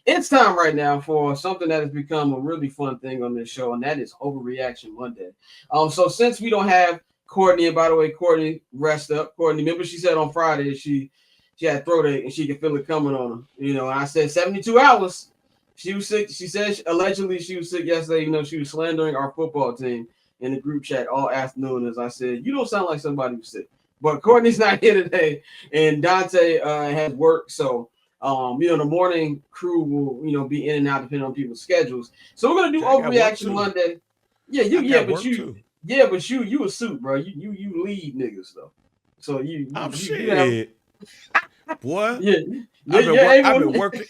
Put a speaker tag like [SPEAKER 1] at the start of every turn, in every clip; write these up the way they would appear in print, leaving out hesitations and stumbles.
[SPEAKER 1] It's time right now for something that has become a really fun thing on this show, and that is Overreaction Monday. So since we don't have Courtney, and by the way, Courtney, rest up. Courtney, remember she said on Friday she had throat ache and she could feel it coming on her. And I said 72 hours. She was sick. She said allegedly she was sick yesterday. She was slandering our football team in the group chat all afternoon. As I said, you don't sound like somebody who's sick. But Courtney's not here today, and Dante has work, so the morning crew will, be in and out depending on people's schedules. So we're gonna do
[SPEAKER 2] Yeah, I got work
[SPEAKER 1] Overreaction
[SPEAKER 2] too.
[SPEAKER 1] Monday. Yeah,
[SPEAKER 2] I got work too.
[SPEAKER 1] you a suit, bro. You lead niggas though. So
[SPEAKER 2] I'm
[SPEAKER 1] you have
[SPEAKER 2] shit, boy.
[SPEAKER 1] yeah
[SPEAKER 2] I've
[SPEAKER 1] you're
[SPEAKER 2] I've
[SPEAKER 1] able.
[SPEAKER 2] been working.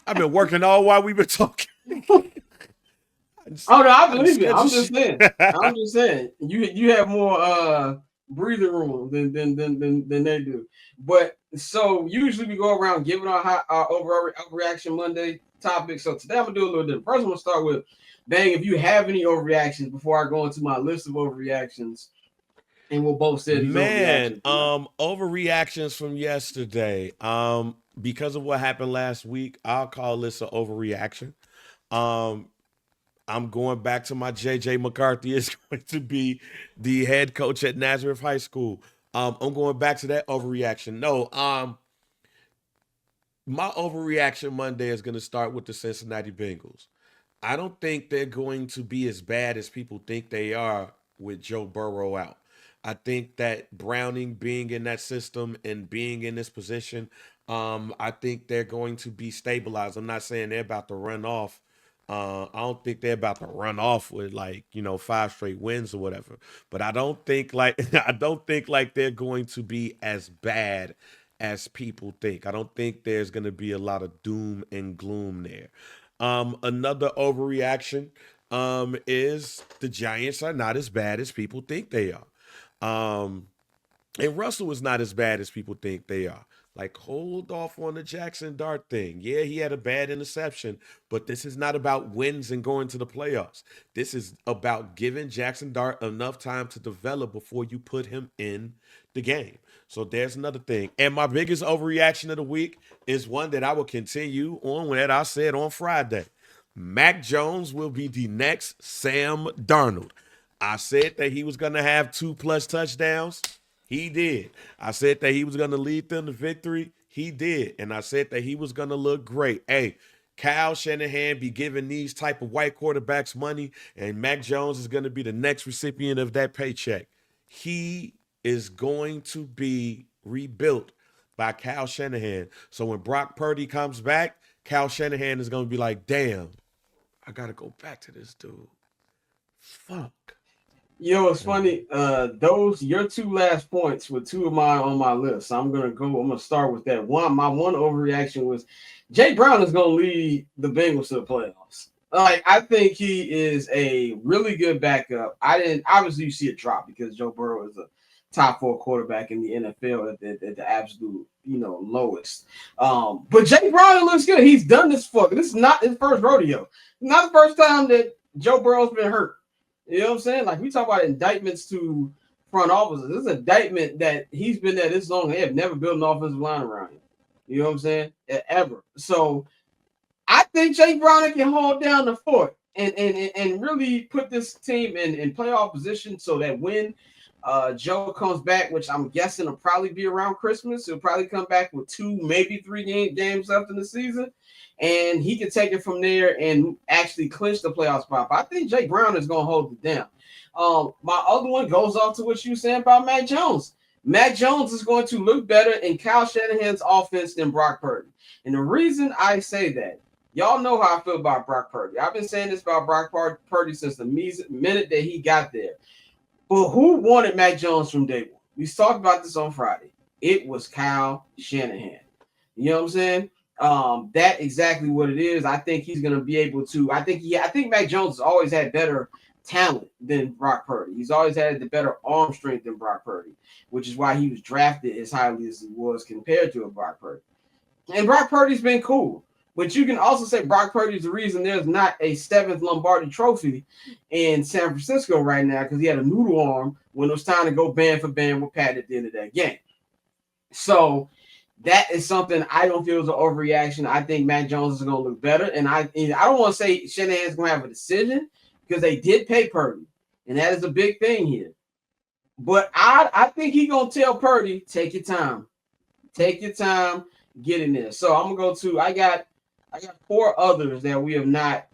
[SPEAKER 2] I've been working all while we've been talking.
[SPEAKER 1] Oh no, I
[SPEAKER 2] I just
[SPEAKER 1] believe it.
[SPEAKER 2] schedule
[SPEAKER 1] I'm just
[SPEAKER 2] shit.
[SPEAKER 1] saying. I'm just saying. You have more breathing room than they do. But so usually we go around giving our overreaction Monday topic. So today I'm gonna do a little different. First, I'm gonna start with Bang. If you have any overreactions before I go into my list of overreactions, and we'll both say these
[SPEAKER 2] Man,
[SPEAKER 1] overreactions tonight.
[SPEAKER 2] overreactions from yesterday. Because of what happened last week, I'll call this an overreaction. Um, I'm going back to my JJ McCarthy is going to be the head coach at Nazareth High School. I'm going back to that overreaction. No, my overreaction Monday is going to start with the Cincinnati Bengals. I don't think they're going to be as bad as people think they are with Joe Burrow out. I think that Browning being in that system and being in this position, I think they're going to be stabilized. I'm not saying they're about to run off. I don't think they're about to run off with like 5 straight wins or whatever. But I don't think like I don't think like they're going to be as bad as people think. I don't think there's going to be a lot of doom and gloom there. Another overreaction is the Giants are not as bad as people think they are. Um, and Russell is not as bad as people think they are. Like, hold off on the Jackson Dart thing. Yeah, he had a bad interception, but this is not about wins and going to the playoffs. This is about giving Jackson Dart enough time to develop before you put him in the game. So there's another thing. And my biggest overreaction of the week is one that I will continue on that I said on Friday. Mac Jones will be the next Sam Darnold. I said that he was going to have 2+ touchdowns. He did. I said that he was going to lead them to victory. He did. And I said that he was going to look great. Hey, Kyle Shanahan be giving these type of white quarterbacks money, and Mac Jones is going to be the next recipient of that paycheck. He is going to be rebuilt by Kyle Shanahan. So when Brock Purdy comes back, Kyle Shanahan is going to be like, damn, I got to go back to this dude. Fuck.
[SPEAKER 1] It's funny. Those your two last points were two of mine on my list. So I'm gonna start with that. My one overreaction was Jay Brown is gonna lead the Bengals to the playoffs. Like I think he is a really good backup. I didn't obviously you see a drop because Joe Burrow is a top 4 quarterback in the NFL at the absolute lowest. But Jay Brown looks good. He's done this for. This is not his first rodeo. Not the first time that Joe Burrow's been hurt. You know what I'm saying? Like we talk about indictments to front officers. This is an indictment that he's been there this long. They have never built an offensive line around him. You know what I'm saying? Ever. So I think Jake Browning can hold down the fort and really put this team in playoff position so that when Joe comes back, which I'm guessing will probably be around Christmas, he'll probably come back with 2, maybe 3 games left in the season, and he can take it from there and actually clinch the playoff spot. But I think Jake Brown is going to hold it down. My other one goes off to what you were saying about Mac Jones. Mac Jones is going to look better in Kyle Shanahan's offense than Brock Purdy. And the reason I say that, y'all know how I feel about Brock Purdy. I've been saying this about Brock Purdy since the minute that he got there. But who wanted Mac Jones from day one? We talked about this on Friday. It was Kyle Shanahan. You know what I'm saying? That exactly what it is. I think he's going to be able to. I think Mac Jones has always had better talent than Brock Purdy. He's always had the better arm strength than Brock Purdy, which is why he was drafted as highly as he was compared to a Brock Purdy. And Brock Purdy's been cool. But you can also say Brock Purdy's the reason there's not a 7th Lombardi trophy in San Francisco right now because he had a noodle arm when it was time to go band for band with Pat at the end of that game. So that is something I don't feel is an overreaction. I think Mac Jones is going to look better, and I don't want to say Shanahan's going to have a decision because they did pay Purdy, and that is a big thing here. But I think he's going to tell Purdy, take your time. Take your time, get in there. So I'm gonna go to I got four others that we have not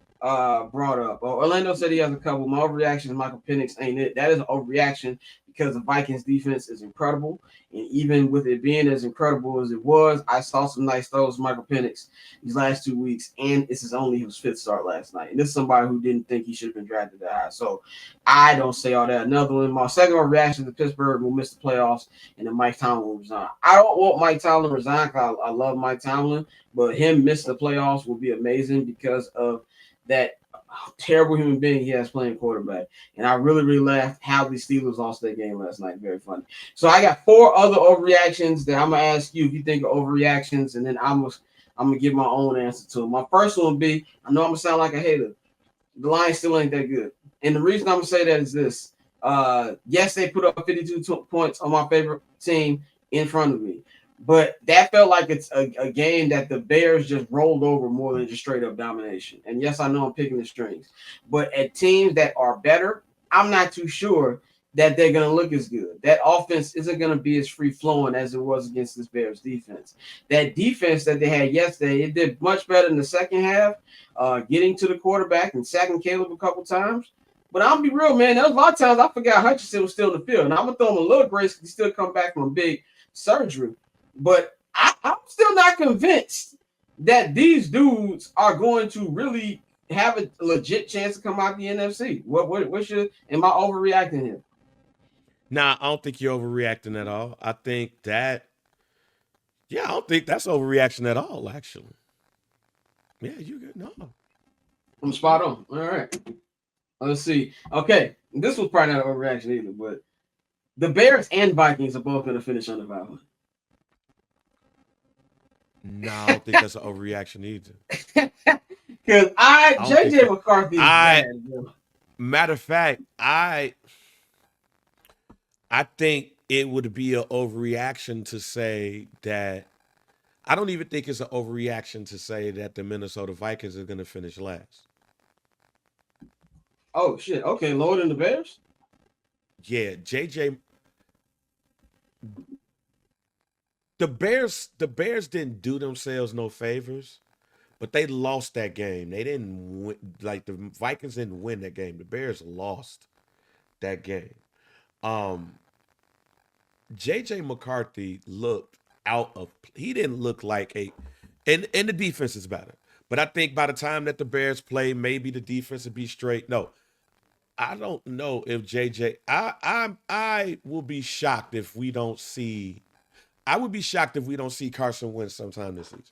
[SPEAKER 1] brought up. Orlando said he has a couple. My overreaction is Michael Penix ain't it. That is an overreaction because the Vikings defense is incredible. And even with it being as incredible as it was, I saw some nice throws from Michael Penix these last 2 weeks, and this is only his fifth start last night. And this is somebody who didn't think he should have been drafted that high. So I don't say all that. Another one, my second reaction to Pittsburgh will miss the playoffs and then Mike Tomlin will resign. I don't want Mike Tomlin to resign because I love Mike Tomlin, but him miss the playoffs will be amazing because of that terrible human being he has playing quarterback. And I really, really laughed how the Steelers lost that game last night. Very funny. So I got four other overreactions that I'm gonna ask you if you think of overreactions, and then I'm gonna give my own answer to them. My first one would be, I know I'm gonna sound like a hater. The Lions still ain't that good. And the reason I'm gonna say that is this. Yes, they put up 52 points on my favorite team in front of me. But that felt like it's a game that the Bears just rolled over more than just straight up domination. And yes, I know I'm picking the strings. But at teams that are better, I'm not too sure that they're going to look as good. That offense isn't going to be as free flowing as it was against this Bears defense. That defense that they had yesterday, it did much better in the second half, getting to the quarterback and sacking Caleb a couple times. But I'll be real, man. There was a lot of times I forgot Hutchinson was still in the field. And I'm going to throw him a little grace because he still come back from a big surgery. But I'm still not convinced that these dudes are going to really have a legit chance to come out the NFC. What's your, am I overreacting here?
[SPEAKER 2] Nah, I don't think you're overreacting at all. I think that, yeah, I don't think that's overreaction at all, actually. Yeah, you good. No.
[SPEAKER 1] I'm spot on. All right. Let's see. Okay. This was probably not an overreaction either, but the Bears and Vikings are both going to finish under 500.
[SPEAKER 2] No, I don't think that's an overreaction either.
[SPEAKER 1] Because JJ McCarthy is bad.
[SPEAKER 2] Matter of fact, I think it would be an overreaction to say that. I don't even think it's an overreaction to say that the Minnesota Vikings are going to finish last.
[SPEAKER 1] Oh shit! Okay, lower than the Bears.
[SPEAKER 2] Yeah, JJ. The Bears didn't do themselves no favors, but they lost that game. They didn't win, like the Vikings didn't win that game. The Bears lost that game. JJ McCarthy looked out of, he didn't look like a, and the defense is better. But I think by the time that the Bears play, maybe the defense would be straight. No, I don't know if JJ. I will be shocked if we don't see. I would be shocked if we don't see Carson Wentz sometime this season.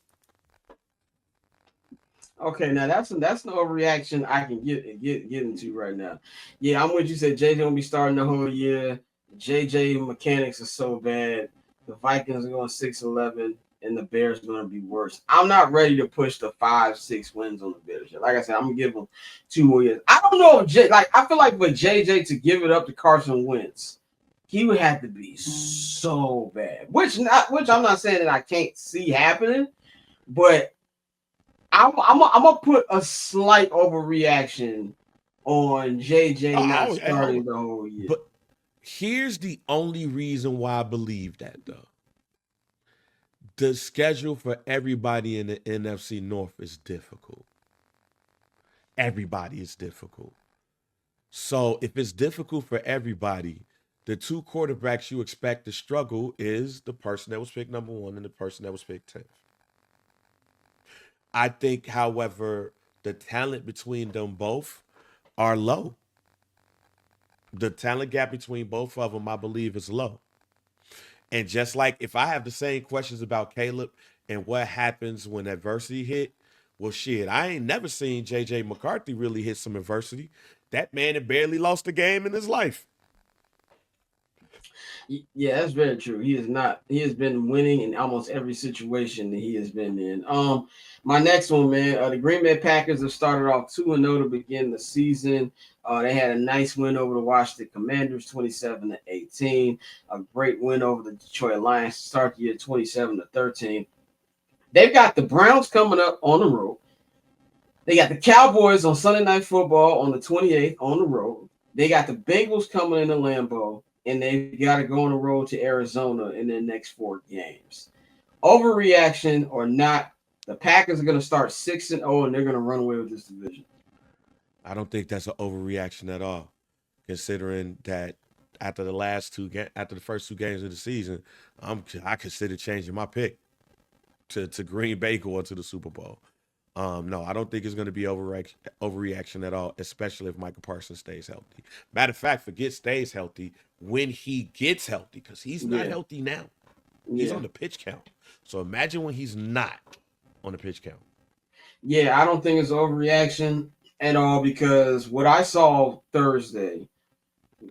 [SPEAKER 1] Okay, now that's an overreaction I can get into right now. Yeah, I'm with you. Said JJ gonna be starting the whole year. JJ mechanics are so bad. The Vikings are going 6-11, and the Bears are going to be worse. I'm not ready to push the 5-6 wins on the Bears. Like I said, I'm gonna give them 2 more years. I don't know if I feel like for JJ to give it up to Carson Wentz, he would have to be so bad. Which I'm not saying that I can't see happening, but I'm gonna put a slight overreaction on JJ not starting the whole year.
[SPEAKER 2] But here's the only reason why I believe that, though. The schedule for everybody in the NFC North is difficult. Everybody is difficult. So if it's difficult for everybody, the two quarterbacks you expect to struggle is the person that was picked number 1 and the person that was picked 10th. I think, however, the talent between them both are low. The talent gap between both of them, I believe, is low. And just like if I have the same questions about Caleb and what happens when adversity hit, well, shit, I ain't never seen JJ McCarthy really hit some adversity. That man had barely lost a game in his life.
[SPEAKER 1] Yeah, that's very true. He is not. He has been winning in almost every situation that he has been in. My next one, man. The Green Bay Packers have started off 2-0 to begin the season. They had a nice win over the Washington Commanders, 27-18. A great win over the Detroit Lions to start the year, 27-13. They've got the Browns coming up on the road. They got the Cowboys on Sunday Night Football on the 28th on the road. They got the Bengals coming into Lambeau, and they got to go on the road to Arizona in their next 4 games. Overreaction or not, the Packers are going to start 6-0, and they're going to run away with this division.
[SPEAKER 2] I don't think that's an overreaction at all, considering that after after the first 2 games of the season, I consider changing my pick to Green Bay going to the Super Bowl. No, I don't think it's going to be overreaction at all, especially if Michael Parsons stays healthy. Matter of fact, forget stays healthy, when he gets healthy, because he's not healthy now. He's on the pitch count. So imagine when he's not on the pitch count.
[SPEAKER 1] Yeah, I don't think it's overreaction at all because what I saw Thursday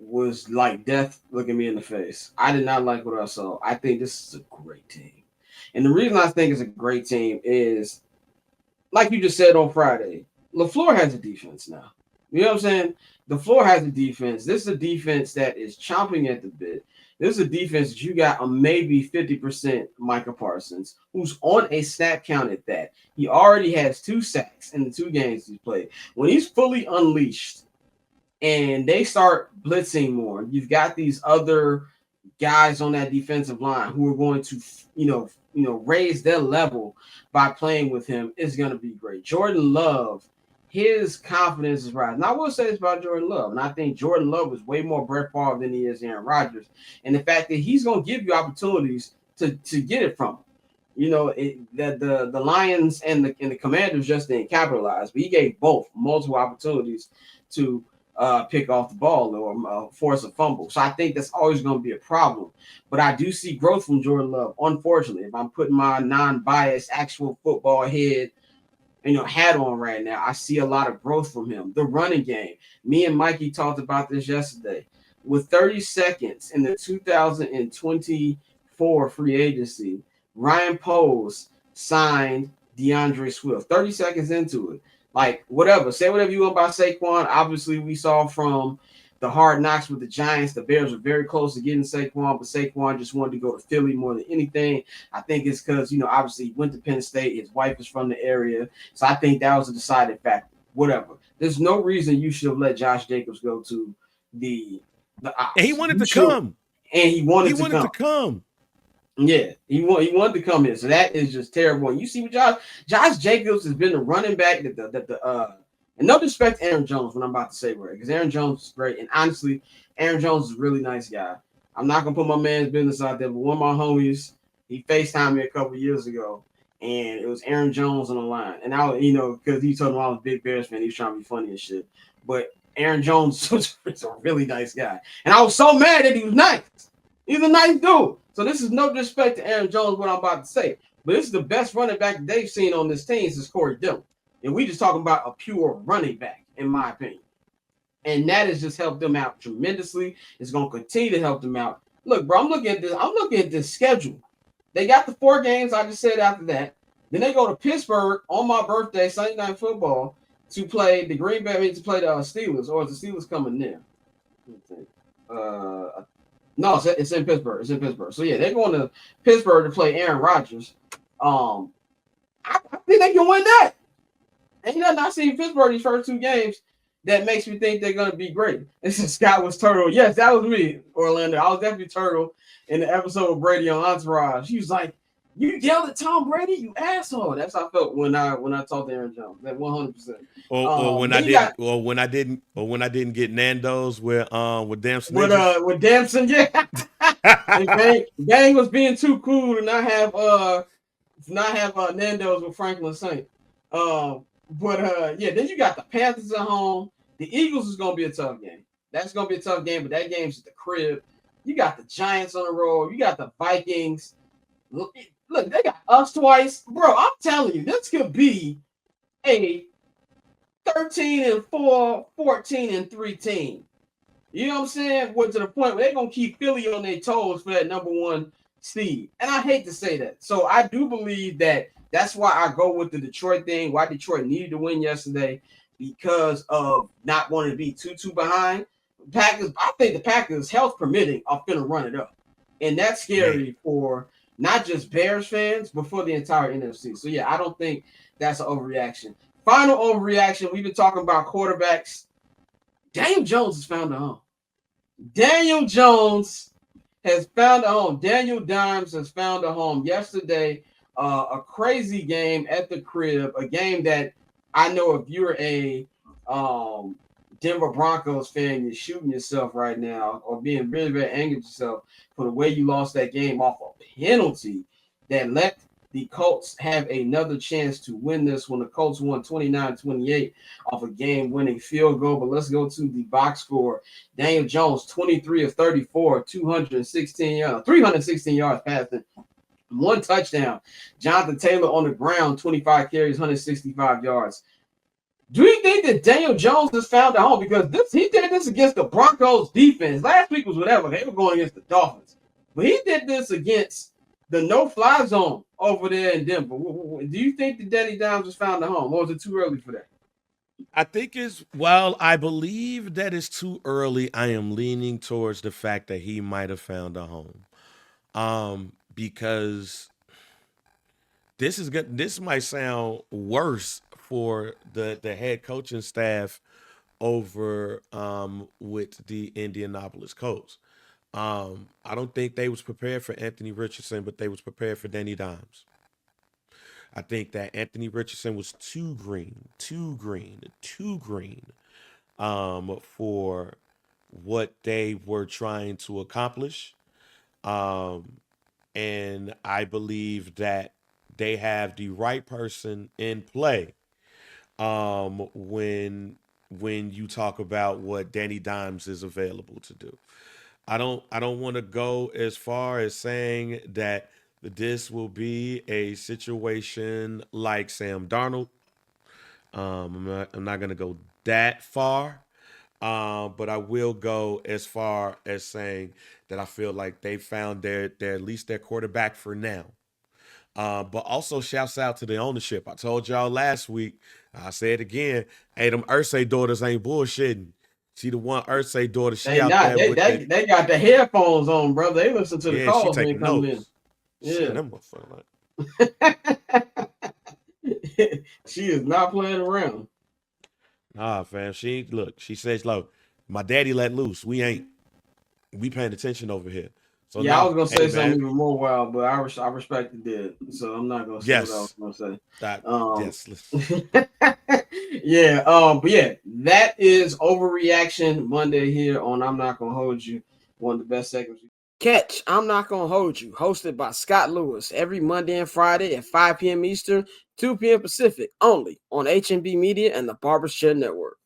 [SPEAKER 1] was like death looking me in the face. I did not like what I saw. I think this is a great team. And the reason I think it's a great team is, like you just said on Friday, LaFleur has a defense now. You know what I'm saying? The floor has a defense. This is a defense that is chomping at the bit. This is a defense that you got a maybe 50% Micah Parsons, who's on a snap count at that. He already has 2 sacks in the 2 games he's played. When he's fully unleashed and they start blitzing more, you've got these other guys on that defensive line who are going to, raise their level by playing with him. Is going to be great. Jordan Love, his confidence is rising. Now, I will say this about Jordan Love, and I think Jordan Love is way more Brett Favre than he is Aaron Rodgers, and the fact that he's going to give you opportunities to get it from him. The Lions and the Commanders just didn't capitalize, but he gave both multiple opportunities to pick off the ball or force a fumble. So I think that's always going to be a problem. But I do see growth from Jordan Love. Unfortunately, if I'm putting my non-biased actual football head hat on right now, I see a lot of growth from him. The running game. Me and Mikey talked about this yesterday. With 30 seconds in the 2024 free agency, Ryan Poles signed DeAndre Swift. 30 seconds into it. Like, whatever. Say whatever you want about Saquon. Obviously, we saw from the hard knocks with the Giants, the Bears were very close to getting Saquon, but Saquon just wanted to go to Philly more than anything. I think it's because, obviously he went to Penn State. His wife is from the area. So I think that was a decided factor. Whatever. There's no reason you should have let Josh Jacobs go to the Ops.
[SPEAKER 2] And he wanted to come.
[SPEAKER 1] And he wanted to
[SPEAKER 2] come.
[SPEAKER 1] Yeah, he wanted to come in. So that is just terrible. And you see what Josh Jacobs has been the running back and no disrespect to Aaron Jones, what I'm about to say, right? Because Aaron Jones is great. And honestly, Aaron Jones is a really nice guy. I'm not going to put my man's business out there, but one of my homies, he FaceTimed me a couple of years ago, and it was Aaron Jones on the line. And I, because he told me I was a big Bears fan, he was trying to be funny and shit. But Aaron Jones was a really nice guy. And I was so mad that he was nice. He's a nice dude. So this is no disrespect to Aaron Jones, what I'm about to say. But this is the best running back they've seen on this team since Corey Dillon. And we just talking about a pure running back, in my opinion. And that has just helped them out tremendously. It's going to continue to help them out. Look, bro, I'm looking at this schedule. They got the 4 games I just said after that. Then they go to Pittsburgh on my birthday, Sunday Night Football, to play the Green Bay, to play the Steelers. Or is the Steelers coming there? No, it's in Pittsburgh. It's in Pittsburgh. So, yeah, they're going to Pittsburgh to play Aaron Rodgers. I think they can win that. And not seeing Pittsburgh these first 2 games, that makes me think they're going to be great. This is Scott was Turtle. Yes, that was me, Orlando. I was definitely Turtle in the episode of Brady on Entourage. He was like, "You yelled at Tom Brady, you asshole." That's how I felt when I talked to Aaron Jones. That 100%.
[SPEAKER 2] Or when I didn't get Nando's with Damson.
[SPEAKER 1] With Damson, yeah. And Bang was being too cool to not have Nando's with Franklin Saint. Then you got the Panthers at home. The Eagles is going to be a tough game. That's going to be a tough game, but that game's at the crib. You got the Giants on the road. You got the Vikings. Look, they got us twice. Bro, I'm telling you, this could be a 13-4, 14-3 team. You know what I'm saying? What to the point where they're gonna keep Philly on their toes for that number one seed. And I hate to say that. So I do believe that that's why I go with the Detroit thing, why Detroit needed to win yesterday, because of not wanting to be too behind. Packers, I think the Packers, health permitting, are finna run it up. And that's scary for not just Bears fans, but for the entire NFC. So yeah, I don't think that's an overreaction. Final overreaction, we've been talking about quarterbacks. Daniel Jones has found a home. Daniel Jones has found a home. Daniel Dimes has found a home. Yesterday, a crazy game at the crib, a game that I know if you're a Denver Broncos fan, you're shooting yourself right now or being really, very angry at yourself for the way you lost that game off a penalty that let the Colts have another chance to win this when the Colts won 29-28 off a game-winning field goal. But let's go to the box score. Daniel Jones, 23 of 34, 316 yards passing, 1 touchdown. Jonathan Taylor on the ground, 25 carries, 165 yards. Do you think that Daniel Jones has found a home? Because he did this against the Broncos defense. Last week was whatever. They were going against the Dolphins. But he did this against the no-fly zone over there in Denver. Do you think that Danny Dimes has found a home, or is it too early for that?
[SPEAKER 2] I think while I believe that it's too early, I am leaning towards the fact that he might have found a home. Because this is good. This might sound worse for the head coaching staff over with the Indianapolis Colts. I don't think they was prepared for Anthony Richardson, but they was prepared for Danny Dimes. I think that Anthony Richardson was too green for what they were trying to accomplish. And I believe that they have the right person in play when you talk about what Danny Dimes is available to do. I don't want to go as far as saying that this will be a situation like Sam Darnold. I'm not going to go that far, but I will go as far as saying that I feel like they found their at least their quarterback for now. But also shouts out to the ownership. I told y'all last week, I said again, hey, them Ursay daughters ain't bullshitting. See the one Ursay daughter, she out there with
[SPEAKER 1] they got the headphones on, brother. They listen to the
[SPEAKER 2] she
[SPEAKER 1] calls when they
[SPEAKER 2] taking
[SPEAKER 1] come in.
[SPEAKER 2] notes.
[SPEAKER 1] Yeah.
[SPEAKER 2] Them like.
[SPEAKER 1] She is not playing around.
[SPEAKER 2] Nah, fam. She says, look, my daddy let loose. We paying attention over here. So
[SPEAKER 1] yeah, I was gonna say something even more wild, but I respect the dead, so I'm not gonna say what I was gonna say. Yeah, but yeah, that is Overreaction Monday here on I'm Not Gonna Hold You, one of the best segments. Catch I'm Not Gonna Hold You, hosted by Scott Lewis, every Monday and Friday at 5 p.m. Eastern, 2 p.m. Pacific, only on HNB Media and the Barber's Chair Network.